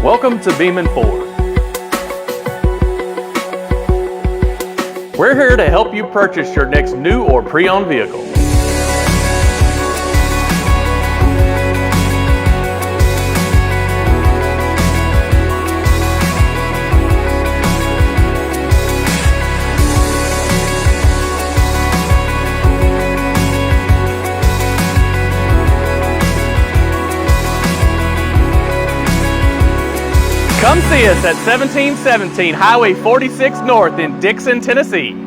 Welcome to Beeman Ford. We're here to help you purchase your next new or pre-owned vehicle. Come see us at 1717 Highway 46 North in Dixon, Tennessee.